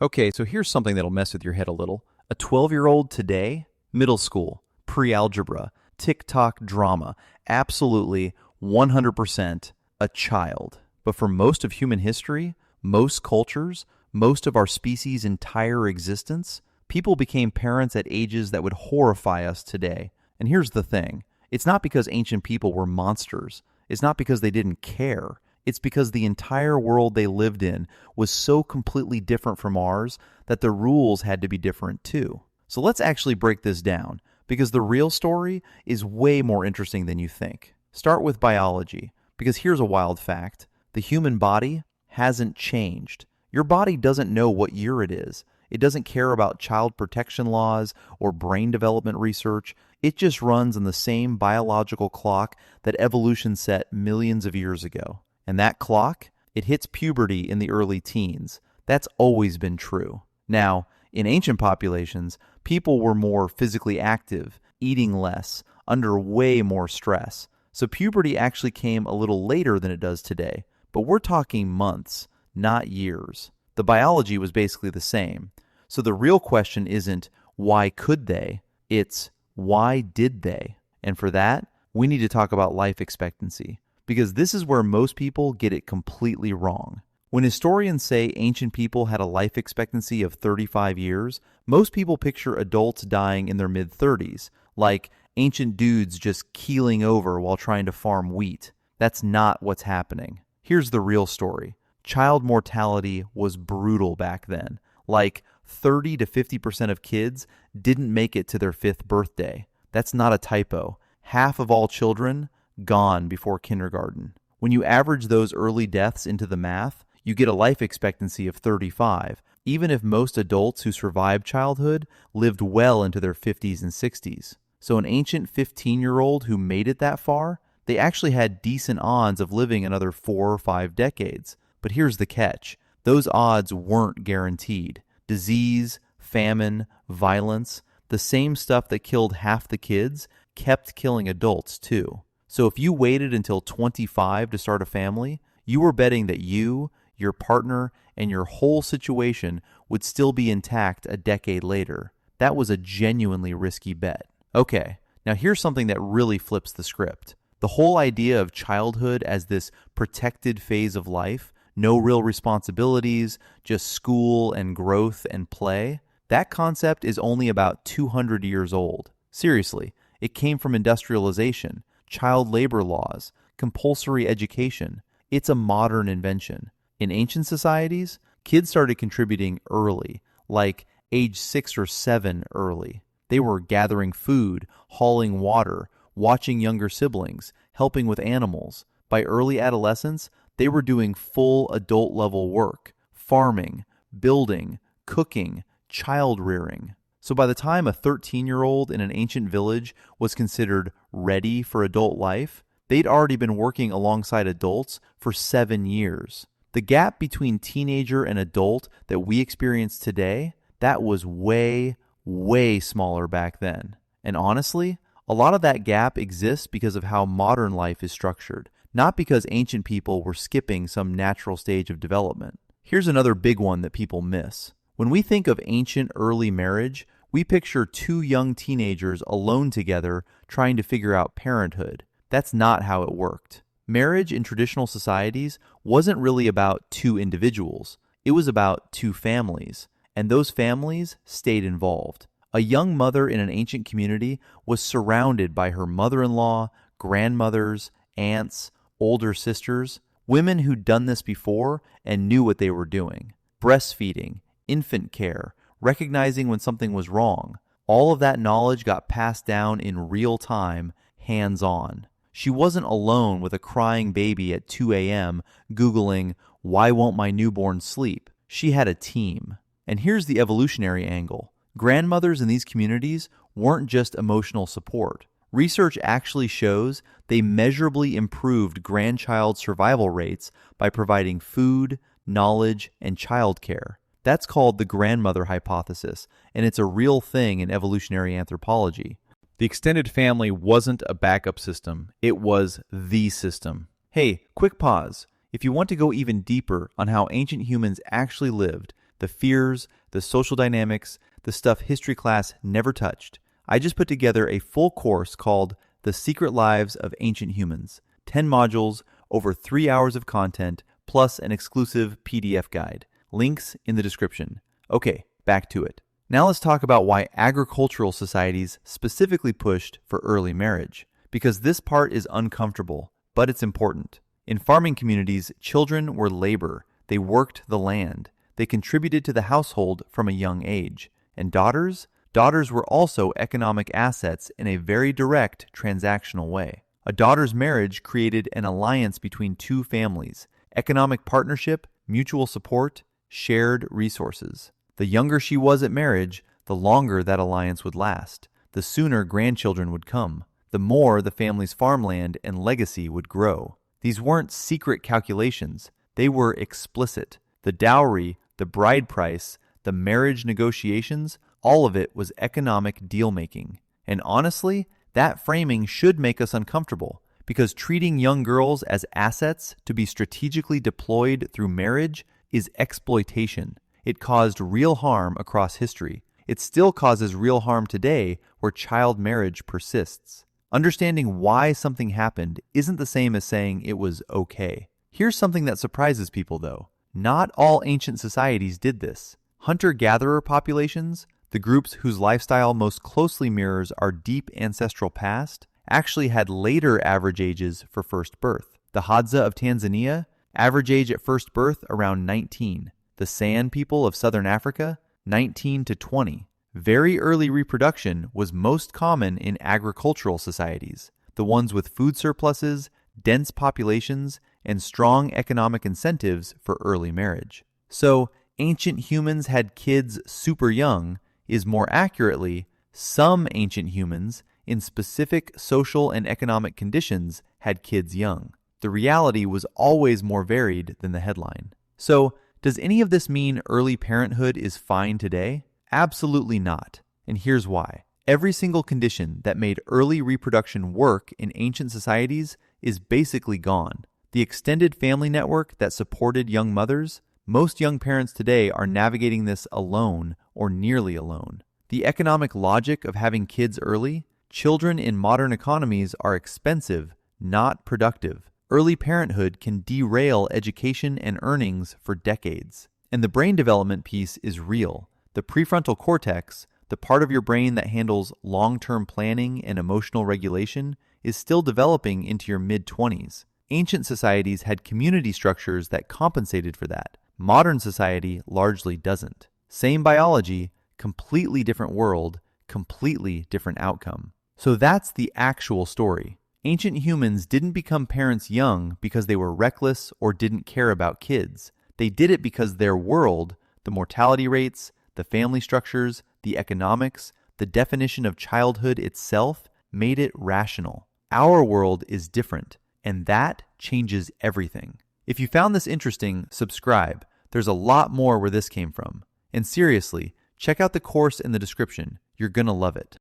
Okay, so here's something that'll mess with your head a little. A 12-year-old today, middle school, pre-algebra, TikTok drama, absolutely 100% a child. But for most of human history, most cultures, most of our species' entire existence, people became parents at ages that would horrify us today. And here's the thing. It's not because ancient people were monsters. It's not because they didn't care. It's because the entire world they lived in was so completely different from ours that the rules had to be different too. So let's actually break this down, because the real story is way more interesting than you think. Start with biology, because here's a wild fact. The human body hasn't changed. Your body doesn't know what year it is. It doesn't care about child protection laws or brain development research. It just runs on the same biological clock that evolution set millions of years ago. And that clock, it hits puberty in the early teens. That's always been true. Now, in ancient populations, people were more physically active, eating less, under way more stress. So puberty actually came a little later than it does today. But we're talking months, not years. The biology was basically the same. So the real question isn't, why could they? It's, why did they? And for that, we need to talk about life expectancy, because this is where most people get it completely wrong. When historians say ancient people had a life expectancy of 35 years, most people picture adults dying in their mid-30s, like ancient dudes just keeling over while trying to farm wheat. That's not what's happening. Here's the real story. Child mortality was brutal back then. Like 30 to 50% of kids didn't make it to their 5th birthday. That's not a typo. Half of all children gone before kindergarten. When you average those early deaths into the math, you get a life expectancy of 35, even if most adults who survived childhood lived well into their 50s and 60s. So an ancient 15-year-old who made it that far, they actually had decent odds of living another 4 or 5 decades. But here's the catch. Those odds weren't guaranteed. Disease, famine, violence, the same stuff that killed half the kids kept killing adults too. So if you waited until 25 to start a family, you were betting that you, your partner, and your whole situation would still be intact a decade later. That was a genuinely risky bet. Okay, now here's something that really flips the script. The whole idea of childhood as this protected phase of life, no real responsibilities, just school and growth and play, that concept is only about 200 years old. Seriously, it came from industrialization, child labor laws, compulsory education. It's a modern invention. In ancient societies, kids started contributing early, like age 6 or 7 early. They were gathering food, hauling water, watching younger siblings, helping with animals. By early adolescence, they were doing full adult-level work, farming, building, cooking, child rearing. So by the time a 13-year-old in an ancient village was considered ready for adult life, they'd already been working alongside adults for 7 years. The gap between teenager and adult that we experience today, that was way, way smaller back then. And honestly, a lot of that gap exists because of how modern life is structured, not because ancient people were skipping some natural stage of development. Here's another big one that people miss. When we think of ancient early marriage, we picture 2 young teenagers alone together trying to figure out parenthood. That's not how it worked. Marriage in traditional societies wasn't really about 2 individuals. It was about 2 families, and those families stayed involved. A young mother in an ancient community was surrounded by her mother-in-law, grandmothers, aunts, older sisters, women who'd done this before and knew what they were doing. Breastfeeding, infant care, recognizing when something was wrong. All of that knowledge got passed down in real time, hands-on. She wasn't alone with a crying baby at 2 a.m. Googling, "Why won't my newborn sleep?" She had a team. And here's the evolutionary angle. Grandmothers in these communities weren't just emotional support. Research actually shows they measurably improved grandchild survival rates by providing food, knowledge, and childcare. That's called the grandmother hypothesis, and it's a real thing in evolutionary anthropology. The extended family wasn't a backup system, it was the system. Hey, quick pause. If you want to go even deeper on how ancient humans actually lived, The fears, the social dynamics, the stuff history class never touched. I just put together a full course called The Secret Lives of Ancient Humans. 10 modules, over 3 hours of content, plus an exclusive PDF guide. Links in the description. Okay, back to it. Now let's talk about why agricultural societies specifically pushed for early marriage. Because this part is uncomfortable, but it's important. In farming communities, children were labor. They worked the land. They contributed to the household from a young age. And daughters? Daughters were also economic assets in a very direct transactional way. A daughter's marriage created an alliance between two families, economic partnership, mutual support, shared resources. The younger she was at marriage, the longer that alliance would last. The sooner grandchildren would come. The more the family's farmland and legacy would grow. These weren't secret calculations. They were explicit. The dowry, the bride price, the marriage negotiations, all of it was economic deal-making. And honestly, that framing should make us uncomfortable, because treating young girls as assets to be strategically deployed through marriage is exploitation. It caused real harm across history. It still causes real harm today where child marriage persists. Understanding why something happened isn't the same as saying it was okay. Here's something that surprises people, though. Not all ancient societies did this. Hunter-gatherer populations, the groups whose lifestyle most closely mirrors our deep ancestral past, actually had later average ages for first birth. The Hadza of Tanzania, average age at first birth around 19. The San people of southern Africa, 19 to 20. Very early reproduction was most common in agricultural societies, the ones with food surpluses, dense populations, and strong economic incentives for early marriage. So, ancient humans had kids super young is more accurately, some ancient humans in specific social and economic conditions had kids young. The reality was always more varied than the headline. So, does any of this mean early parenthood is fine today? Absolutely not. And here's why. Every single condition that made early reproduction work in ancient societies is basically gone. The extended family network that supported young mothers, most young parents today are navigating this alone or nearly alone. The economic logic of having kids early, children in modern economies are expensive, not productive. Early parenthood can derail education and earnings for decades. And the brain development piece is real. The prefrontal cortex, the part of your brain that handles long-term planning and emotional regulation, is still developing into your mid-20s. Ancient societies had community structures that compensated for that. Modern society largely doesn't. Same biology, completely different world, completely different outcome. So that's the actual story. Ancient humans didn't become parents young because they were reckless or didn't care about kids. They did it because their world, the mortality rates, the family structures, the economics, the definition of childhood itself made it rational. Our world is different, and that changes everything. If you found this interesting, subscribe. There's a lot more where this came from. And seriously, check out the course in the description. You're gonna love it.